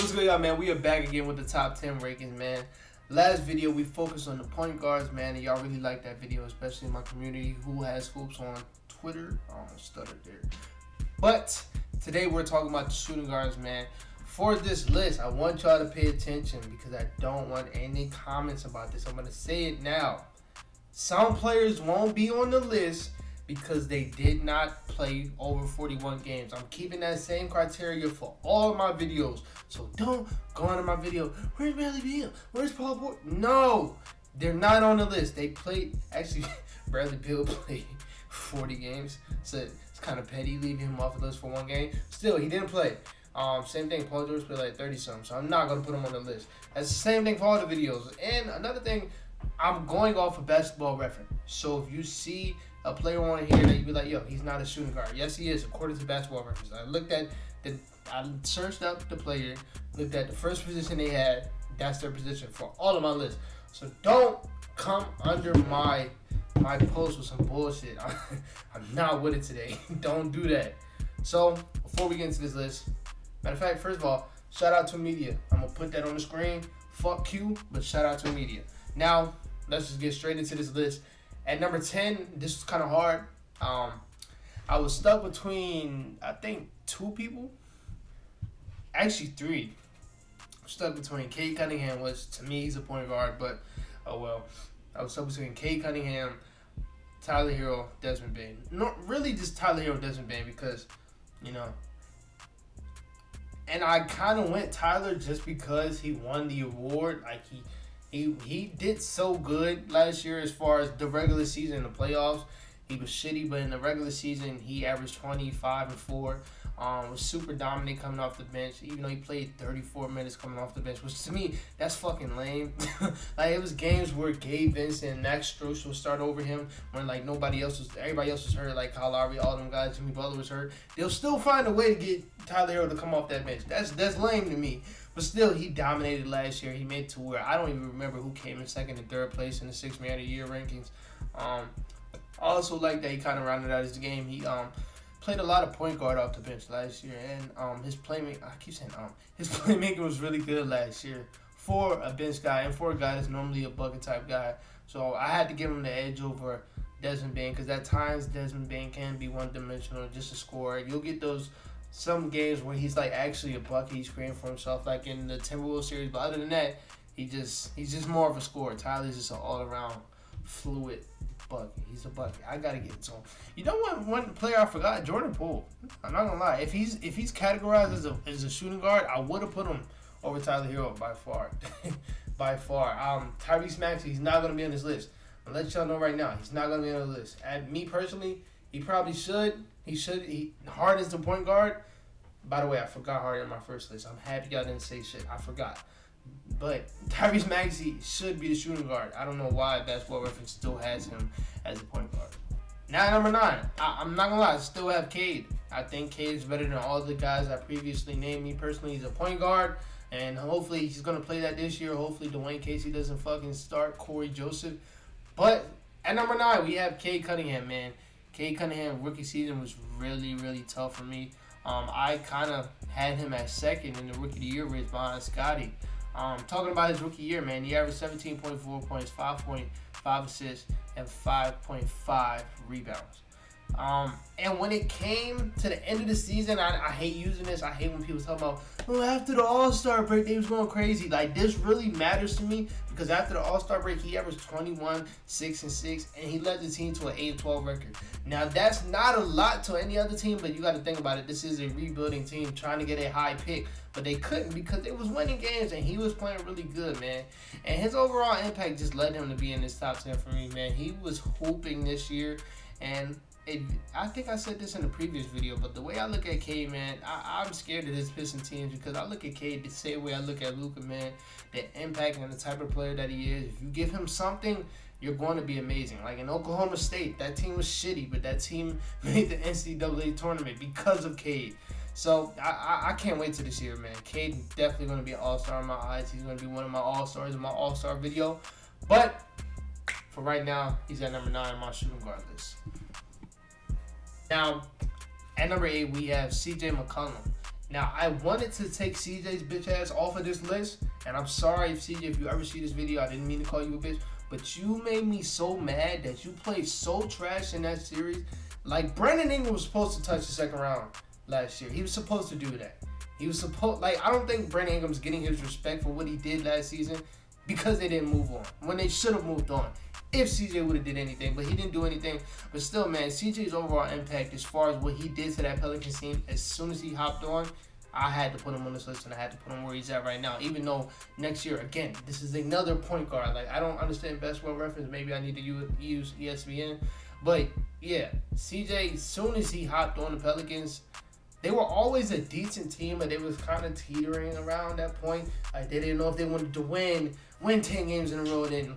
What's good, y'all, man? We are back again with the top 10 rankings, man. Last video, we focused on the point guards, man, and y'all really liked that video, especially in my community who has hoops on Twitter. I almost stuttered there. But today, we're talking about the shooting guards, man. For this list, I want y'all to pay attention because I don't want any comments about this. I'm going to say it now. Some players won't be on the list because they did not play over 41 games. I'm keeping that same criteria for all of my videos. So don't go onto my video, where's Bradley Beal? Where's Paul George? No, they're not on the list. They played, actually, Bradley Beal played 40 games. So it's kind of petty leaving him off the list for one game. Still, he didn't play. Same thing, Paul George played like 30-something. So I'm not going to put him on the list. That's the same thing for all the videos. And another thing, I'm going off of Basketball Reference. So if you see a player on here that you be like, yo, he's not a shooting guard. Yes, he is, according to Basketball Reference. I searched up the player, looked at the first position they had. That's their position for all of my lists. So don't come under my post with some bullshit. I'm not with it today. Don't do that. So before we get into this list, matter of fact, first of all, shout out to media. I'm gonna put that on the screen. Fuck you, but shout out to media. Now let's just get straight into this list. At number 10, this was kind of hard. I was stuck between, I think, two people. Actually, three. Stuck between Cade Cunningham, which to me he's a point guard, but oh well. I was stuck between Cade Cunningham, Tyler Hero, Desmond Bane. Not really just Tyler Hero, Desmond Bane, because, you know. And I kind of went Tyler just because he won the award. Like he did so good last year as far as the regular season and the playoffs. He was shitty, but in the regular season, he averaged 25 and 4. Was super dominant coming off the bench, even though he played 34 minutes coming off the bench, which to me, that's fucking lame. Like, it was games where Gabe Vincent and Max Strus would start over him when, like, everybody else was hurt, like Kyle Lowry, all them guys, Jimmy Butler was hurt. They'll still find a way to get Tyler Hero to come off that bench. That's lame to me. But still, he dominated last year. He made it to where I don't even remember who came in second and third place in the 6th Man of the Year rankings. I also like that he kind of rounded out his game. He played a lot of point guard off the bench last year, and his playmaking, his playmaking was really good last year for a bench guy and for a guy that's normally a bucket type guy. So I had to give him the edge over Desmond Bane because at times Desmond Bane can be one-dimensional, just a scorer. You'll get some games where he's like actually a bucket, he's creating for himself, like in the Timberwolves series. But other than that, he's just more of a scorer. Tyler's just an all-around fluid bucket. He's a bucket. I gotta get it to him. You know what? One player I forgot, Jordan Poole. I'm not gonna lie. If he's categorized as a shooting guard, I would have put him over Tyler Hero by far. By far. Tyrese Maxey, he's not gonna be on this list. I'll let y'all know right now, he's not gonna be on the list. And me personally, he probably should. Harden's the point guard. By the way, I forgot Harden in my first list. I'm happy y'all didn't say shit. I forgot. But Tyrese Maxey should be the shooting guard. I don't know why Basketball Reference still has him as a point guard. Now, number 9. I'm not going to lie. I still have Cade. I think Cade is better than all the guys I previously named. Me personally, he's a point guard. And hopefully he's going to play that this year. Hopefully Dwayne Casey doesn't fucking start Corey Joseph. But at number 9, we have Cade Cunningham, man. Cade Cunningham rookie season was really, really tough for me. I kind of had him at second in the rookie of the year race behind Scotty. Talking about his rookie year, man, he averaged 17.4 points, 5.5 assists, and 5.5 rebounds. And when it came to the end of the season, I hate using this. I hate when people talk about, oh, after the All-Star break, they was going crazy. Like, this really matters to me because after the All-Star break, he averaged 21, 6, and 6, and he led the team to an 8-12 record. Now, that's not a lot to any other team, but you got to think about it. This is a rebuilding team trying to get a high pick, but they couldn't because they was winning games, and he was playing really good, man. And his overall impact just led him to be in this top 10 for me, man. He was hooping this year, and I think I said this in the previous video, but the way I look at Cade, man, I'm scared of this Pistons team because I look at Cade the same way I look at Luka, man. The impact and the type of player that he is. If you give him something, you're going to be amazing. Like in Oklahoma State, that team was shitty, but that team made the NCAA tournament because of Cade. So I can't wait till this year, man. Cade definitely going to be an all-star in my eyes. He's going to be one of my all-stars in my all-star video. But for right now, he's at number 9 on my shooting guard list. Now, at number 8, we have CJ McCollum. Now, I wanted to take CJ's bitch ass off of this list, and I'm sorry if CJ, if you ever see this video, I didn't mean to call you a bitch, but you made me so mad that you played so trash in that series. Like, Brandon Ingram was supposed to touch the second round last year. He was supposed to do that. He was supposed, like, I don't think Brandon Ingram's getting his respect for what he did last season because they didn't move on when they should have moved on. If CJ would have did anything, but he didn't do anything. But still, man, CJ's overall impact as far as what he did to that Pelicans team, as soon as he hopped on, I had to put him on this list, and I had to put him where he's at right now. Even though next year, again, this is another point guard. Like, I don't understand basketball reference. Maybe I need to use ESPN. But yeah, CJ, as soon as he hopped on the Pelicans, they were always a decent team, but they was kind of teetering around that point. Like, they didn't know if they wanted to win 10 games in a row, then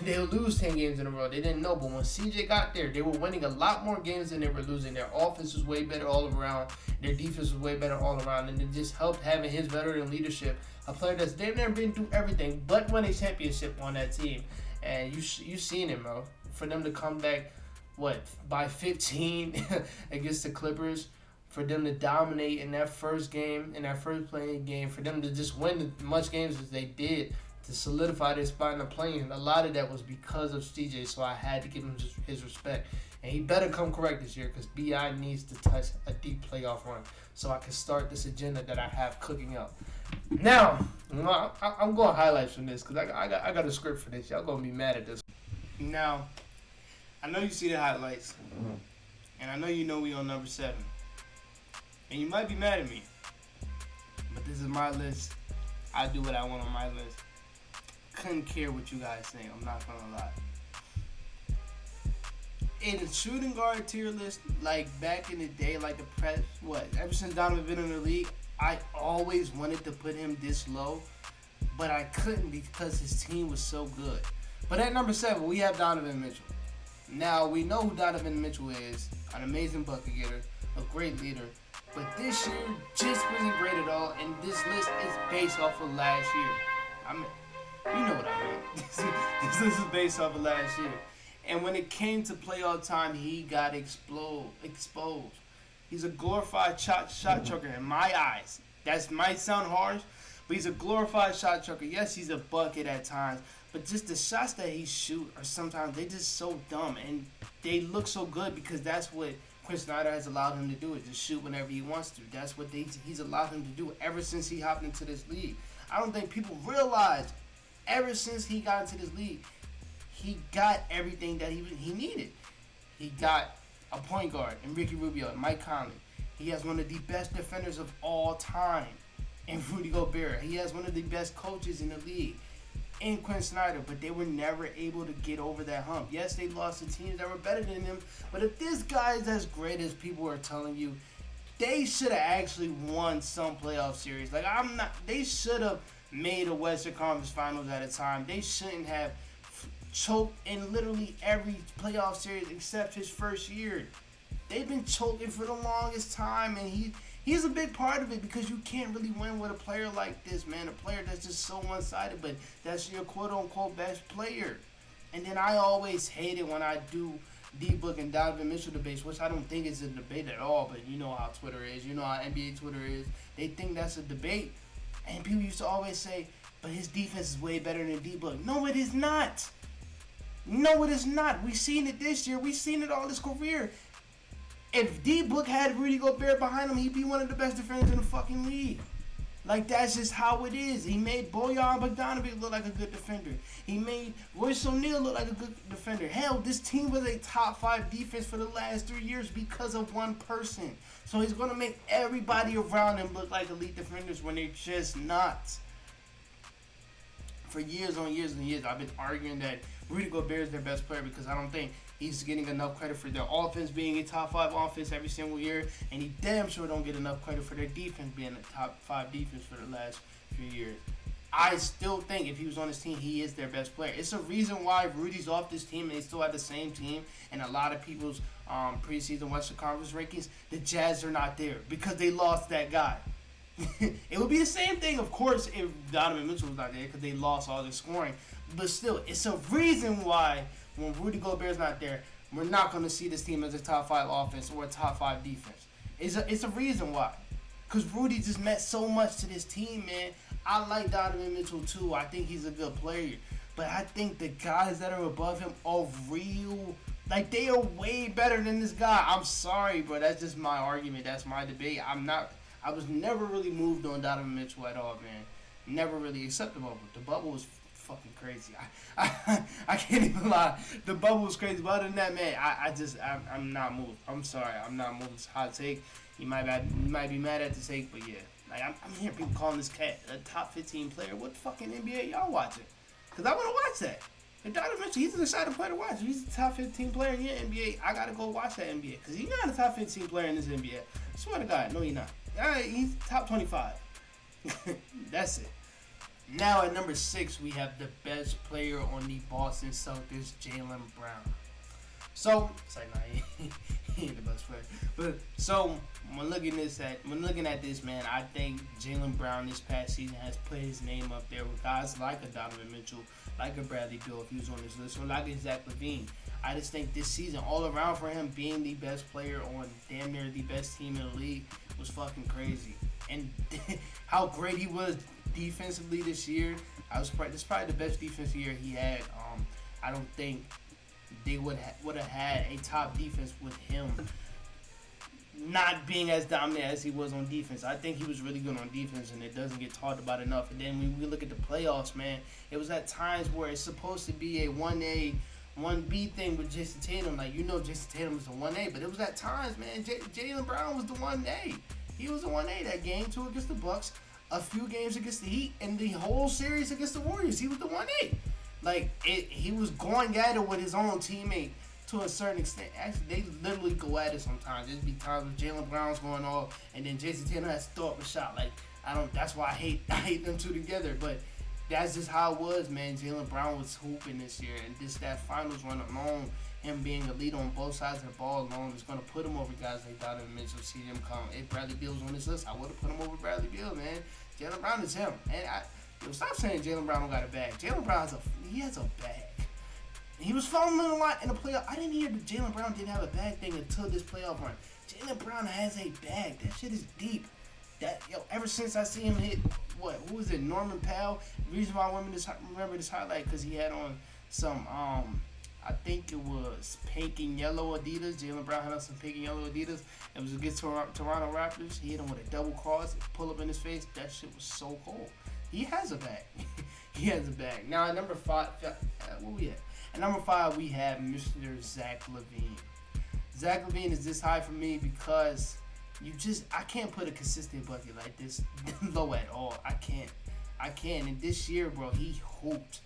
they'll lose 10 games in a row. They didn't know, but when CJ got there, they were winning a lot more games than they were losing. Their offense was way better all around. Their defense was way better all around, and it just helped having his veteran leadership, a player they've never been through everything but won a championship on that team. And you seen it, bro. For them to come back, by 15 against the Clippers, for them to dominate in that first game, in that first playing game, for them to just win as much games as they did, to solidify their spot in the play-in, a lot of that was because of CJ, so I had to give him his respect. And he better come correct this year, because B.I. needs to touch a deep playoff run so I can start this agenda that I have cooking up. Now, I'm going highlights from this, because I got a script for this. Y'all going to be mad at this. Now, I know you see the highlights, and I know you know we on number 7. And you might be mad at me, but this is my list. I do what I want on my list. Couldn't care what you guys think. I'm not gonna lie. In the shooting guard tier list, like back in the day, like the press, ever since Donovan been in the league, I always wanted to put him this low, but I couldn't because his team was so good. But at number 7, we have Donovan Mitchell. Now, we know who Donovan Mitchell is, an amazing bucket getter, a great leader. But this year just wasn't great at all, and this list is based off of last year. I mean, you know what I mean. This list is based off of last year. And when it came to playoff time, he got exposed. He's a glorified shot chucker in my eyes. That might sound harsh, but he's a glorified shot chucker. Yes, he's a bucket at times, but just the shots that he shoot are sometimes, they just so dumb, and they look so good because that's what Quinn Snyder has allowed him to do, is just shoot whenever he wants to. That's what he's allowed him to do ever since he hopped into this league. I don't think people realize, ever since he got into this league, he got everything that he needed. He got a point guard in Ricky Rubio and Mike Conley. He has one of the best defenders of all time in Rudy Gobert. He has one of the best coaches in the league in Quinn Snyder, but they were never able to get over that hump. Yes, they lost to teams that were better than them, but if this guy is as great as people are telling you, they should have actually won some playoff series. They should have made a Western Conference Finals at a time. They shouldn't have choked in literally every playoff series except his first year. They've been choking for the longest time, and he's a big part of it, because you can't really win with a player like this, man. A player that's just so one-sided, but that's your quote-unquote best player. And then I always hate it when I do D-Book and Donovan Mitchell debates, which I don't think is a debate at all, but you know how Twitter is. You know how NBA Twitter is. They think that's a debate. And people used to always say, but his defense is way better than D-Book. No, it is not. No, it is not. We've seen it this year. We've seen it all his career. If D-Book had Rudy Gobert behind him, he'd be one of the best defenders in the fucking league. Like, that's just how it is. He made Bojan Bogdanovic look like a good defender. He made Royce O'Neal look like a good defender. Hell, this team was a top 5 defense for the last 3 years because of one person. So he's going to make everybody around him look like elite defenders when they're just not. For years on years and years, I've been arguing that Rudy Gobert is their best player because I don't think he's getting enough credit for their offense being a top 5 offense every single year, and he damn sure don't get enough credit for their defense being a top 5 defense for the last few years. I still think if he was on this team, he is their best player. It's a reason why Rudy's off this team and they still have the same team, and a lot of people's preseason Western Conference rankings, the Jazz are not there because they lost that guy. It would be the same thing, of course, if Donovan Mitchell was not there because they lost all their scoring. But still, it's a reason why when Rudy Gobert's not there, we're not going to see this team as a top 5 offense or a top 5 defense. It's a reason why. Because Rudy just meant so much to this team, man. I like Donovan Mitchell too. I think he's a good player. But I think the guys that are above him are real. Like, they are way better than this guy. I'm sorry, bro. That's just my argument. That's my debate. I was never really moved on Donovan Mitchell at all, man. Never really, except the bubble. The bubble was fucking crazy. I can't even lie. The bubble was crazy. But other than that, man, I'm not moved. I'm sorry. I'm not moved. It's a hot take. You might be mad at the take, but yeah. Like, I'm hearing people calling this cat a top 15 player. What fucking NBA y'all watching? Because I want to watch that. And Donovan Mitchell, he's an exciting player to watch. He's a top 15 player in your NBA. I got to go watch that NBA. Because he's not a top 15 player in this NBA. I swear to God. No, he's not. He's top 25. That's it. Now at number 6, we have the best player on the Boston Celtics, Jaylen Brown. So, it's like, nah, he ain't the best player. But, so, when looking at this, man, I think Jaylen Brown this past season has put his name up there with guys like a Donovan Mitchell, like a Bradley Beal if he was on this list, or like a Zach LaVine. I just think this season, all around for him, being the best player on damn near the best team in the league was fucking crazy. And how great he was defensively this year, this is probably the best defensive year he had. I don't think they would have had a top defense with him not being as dominant as he was on defense. I think he was really good on defense, and it doesn't get talked about enough. And then when we look at the playoffs, man, it was at times where it's supposed to be a 1A, 1B thing with Jason Tatum. Like, Jason Tatum was the 1A, but it was at times, man, Jaylen Brown was the 1A. He was the 1A that game 2 against the Bucks, a few games against the Heat, and the whole series against the Warriors. He was the 1A. Like, he was going at it with his own teammate to a certain extent. Actually, they literally go at it sometimes. There's be times when Jaylen Brown's going off, and then Jason Tatum has to throw up a shot. Like, that's why I hate them two together. But that's just how it was, man. Jaylen Brown was hooping this year, and that finals run alone, him being a leader on both sides of the ball alone, is going to put him over guys like Donovan Mitchell. See him come. If Bradley Beal was on this list, I would have put him over Bradley Beal, man. Jaylen Brown is him. And stop saying Jaylen Brown don't got a bag. Jaylen Brown has a bag. He was falling a lot in the playoff. I didn't hear that Jaylen Brown didn't have a bag thing until this playoff run. Jaylen Brown has a bag. That shit is deep. Ever since I see him hit, who was it, Norman Powell? The reason why I remember this highlight, because he had on some, I think it was pink and yellow Adidas. Jaylen Brown had on some pink and yellow Adidas. It was against Toronto Raptors. He hit him with a double cross, pull up in his face. That shit was so cold. He has a bag. He has a bag. Now at number 5, where we at? At number 5, we have Mr. Zach LaVine. Zach LaVine is this high for me because I can't put a consistent bucket like this low at all. I can't. And this year, bro, he hooped.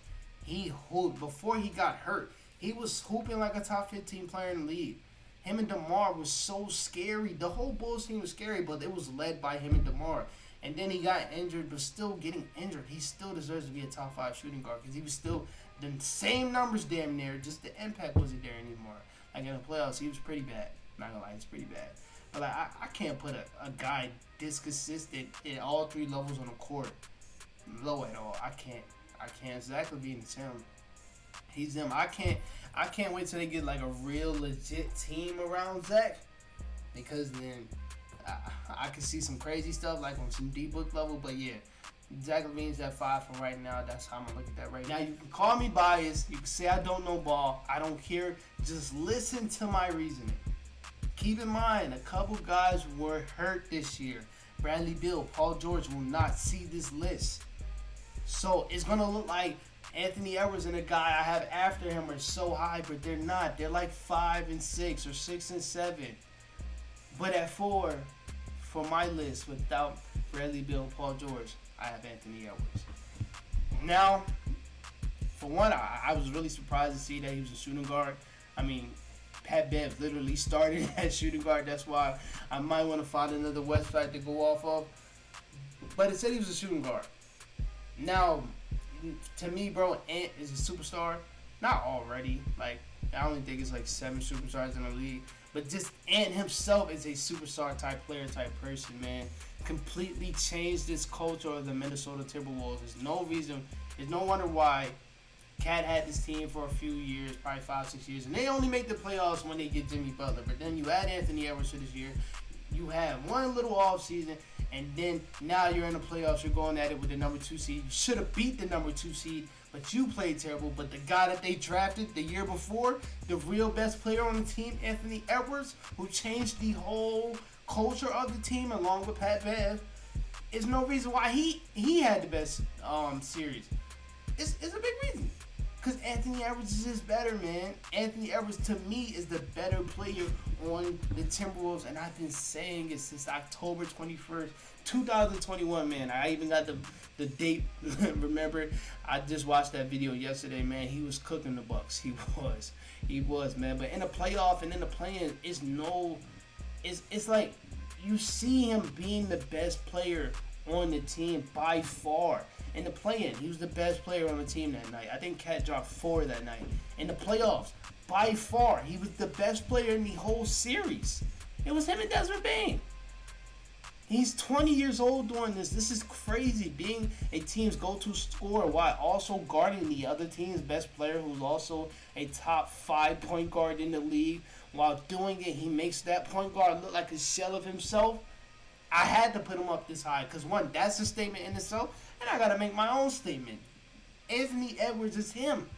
Before he got hurt, he was hooping like a top 15 player in the league. Him and DeMar was so scary. The whole Bulls team was scary, but it was led by him and DeMar. And then he got injured, but still getting injured. He still deserves to be a top 5 shooting guard because he was still the same numbers damn near. Just the impact wasn't there anymore. Like in the playoffs, he was pretty bad. Not gonna lie, he's pretty bad. But like, I can't put a guy this consistent at all 3 levels on the court low at all. I can't. Zach LaVine is him. He's them. I can't wait till they get like a real legit team around Zach, because then I can see some crazy stuff like on some D-book level. But yeah, Zach LaVine's at 5 for right now. That's how I'm gonna look at that right now. You can call me biased. You can say I don't know ball. I don't care. Just listen to my reasoning. Keep in mind, a couple guys were hurt this year. Bradley Beal, Paul George will not see this list. So it's gonna look like Anthony Edwards and the guy I have after him are so high, but they're not. They're like 5 and 6 or 6 and 7. But at 4, for my list, without Bradley Beal and Paul George, I have Anthony Edwards. Now, for one, I was really surprised to see that he was a shooting guard. I mean, Pat Bev literally started at shooting guard. That's why I might want to find another website to go off of. But it said he was a shooting guard. Now, to me, bro, Ant is a superstar. Not already. Like, I only think it's like 7 superstars in the league. But just Ant himself is a superstar type player, type person, man. Completely changed this culture of the Minnesota Timberwolves. There's no wonder why Cat had this team for a few years, probably 5-6 years. And they only make the playoffs when they get Jimmy Butler. But then you add Anthony Edwards to this year. You have one little off season, And then now you're in the playoffs. You're going at it with the number 2 seed. You should have beat the number 2 seed, but you played terrible. But the guy that they drafted the year before, the real best player on the team, Anthony Edwards, who changed the whole culture of the team along with Pat Bev, is no reason why he had the best series. It's a big reason. Because Anthony Edwards is just better, man. Anthony Edwards, to me, is the better player on the Timberwolves, and I've been saying it since October 21st, 2021, man. I even got the date. Remember, I just watched that video yesterday, man. He was cooking the Bucks. He was, man. But in the playoff and in the play-in, it's like you see him being the best player on the team by far. In the play-in, he was the best player on the team that night. I think Cat dropped 4 that night. In the playoffs, by far, he was the best player in the whole series. It was him and Desmond Bain. He's 20 years old doing this. This is crazy, being a team's go-to scorer while also guarding the other team's best player, who's also a top 5 point guard in the league. While doing it, he makes that point guard look like a shell of himself. I had to put him up this high because, one, that's a statement in itself, and I got to make my own statement. Anthony Edwards is him.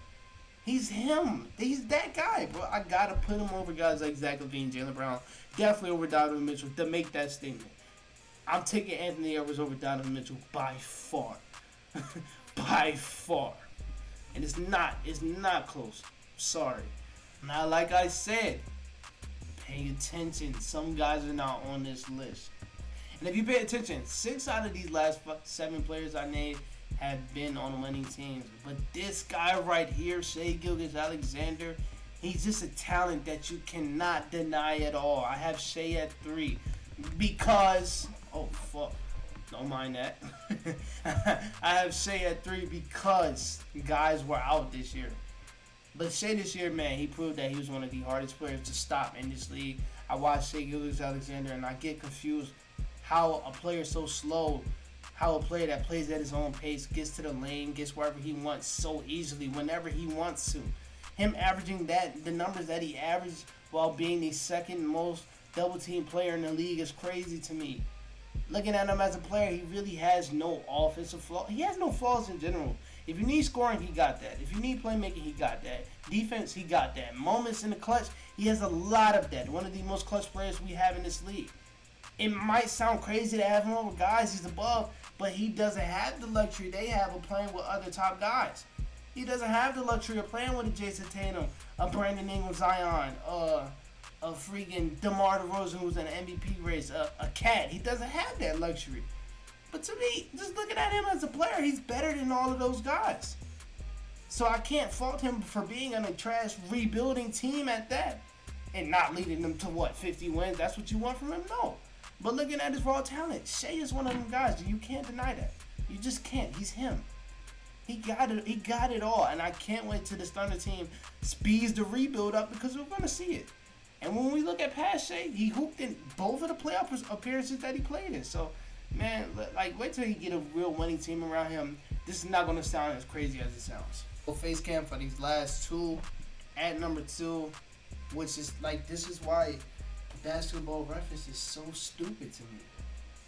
He's him. He's that guy, bro. I got to put him over guys like Zach LaVine, Jaylen Brown, definitely over Donovan Mitchell to make that statement. I'm taking Anthony Edwards over Donovan Mitchell by far. By far. And it's not close. Sorry. Now, like I said, pay attention. Some guys are not on this list. And if you pay attention, 6 out of these last 7 players I named have been on winning teams. But this guy right here, Shai Gilgeous-Alexander, he's just a talent that you cannot deny at all. I have Shai at 3 because... Oh, fuck. Don't mind that. I have Shai at 3 because guys were out this year. But Shai this year, man, he proved that he was one of the hardest players to stop in this league. I watched Shai Gilgeous-Alexander and I get confused how a player so slow, how a player that plays at his own pace gets to the lane, gets wherever he wants so easily, whenever he wants to. Him averaging the numbers that he averaged while being the second most double-team player in the league is crazy to me. Looking at him as a player, he really has no offensive flaw. He has no flaws in general. If you need scoring, he got that. If you need playmaking, he got that. Defense, he got that. Moments in the clutch, he has a lot of that. One of the most clutch players we have in this league. It might sound crazy to have him over guys he's above, but he doesn't have the luxury they have of playing with other top guys. He doesn't have the luxury of playing with a Jason Tatum, a Brandon Ingram, Zion, a freaking DeMar DeRozan who's in an MVP race, a Cat. He doesn't have that luxury. But to me, just looking at him as a player, he's better than all of those guys. So I can't fault him for being on a trash rebuilding team at that and not leading them to, 50 wins? That's what you want from him? No. But looking at his raw talent, Shai is one of them guys. You can't deny that. You just can't. He's him. He got it. He got it all. And I can't wait till this Thunder team speeds the rebuild up because we're going to see it. And when we look at past Shai, he hooped in both of the playoff appearances that he played in. So, man, wait till you get a real winning team around him. This is not going to sound as crazy as it sounds. Face cam for these last 2 at number 2, which is this is why Basketball Reference is so stupid to me.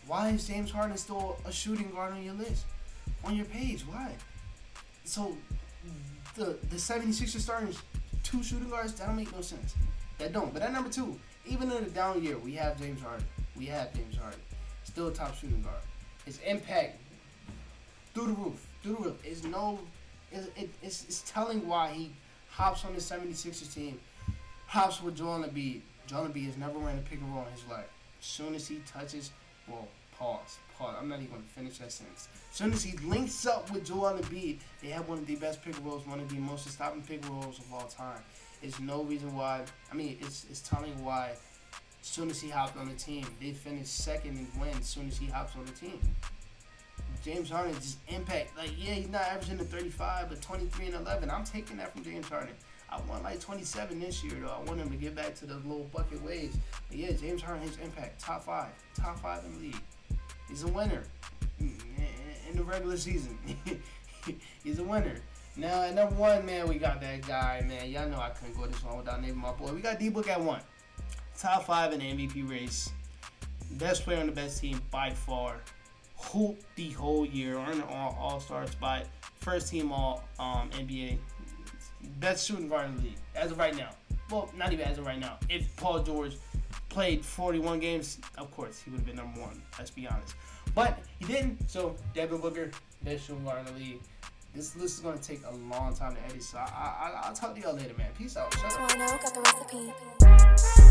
Why is James Harden still a shooting guard on your list? On your page? Why? So, the 76ers starting 2 shooting guards, that don't make no sense. That don't. But at number 2, even in a down year, we have James Harden. Still a top shooting guard. His impact, through the roof. It's telling why he hops on the 76ers team, hops with Joel Embiid. Joel Embiid has never ran a pick and roll in his life. As soon as he touches, pause. I'm not even going to finish that sentence. As soon as he links up with Joel Embiid, they have one of the best pick and rolls, one of the most stopping pick and rolls of all time. It's no reason why. It's telling why. As soon as he hopped on the team, they finished second in wins. As soon as he hops on the team, James Harden just impact. He's not averaging the 35, but 23 and 11. I'm taking that from James Harden. I want 27 this year, though. I want him to get back to the little bucket ways. But yeah, James Harden, his impact, top 5 in the league. He's a winner in the regular season. He's a winner. Now, at number 1, man, we got that guy, man. Y'all know I couldn't go this one without naming my boy. We got D-Book at 1. Top 5 in the MVP race. best player on the best team by far. Hooped the whole year, earned an all-star spot, first team all NBA, best shooting guard in the league as of right now. Well, not even as of right now. If Paul George played 41 games, of course he would have been number one. Let's be honest, but he didn't. So Devin Booker, best shooting guard in the league. This list is gonna take a long time to edit. So I'll talk to y'all later, man. Peace out. Shut up.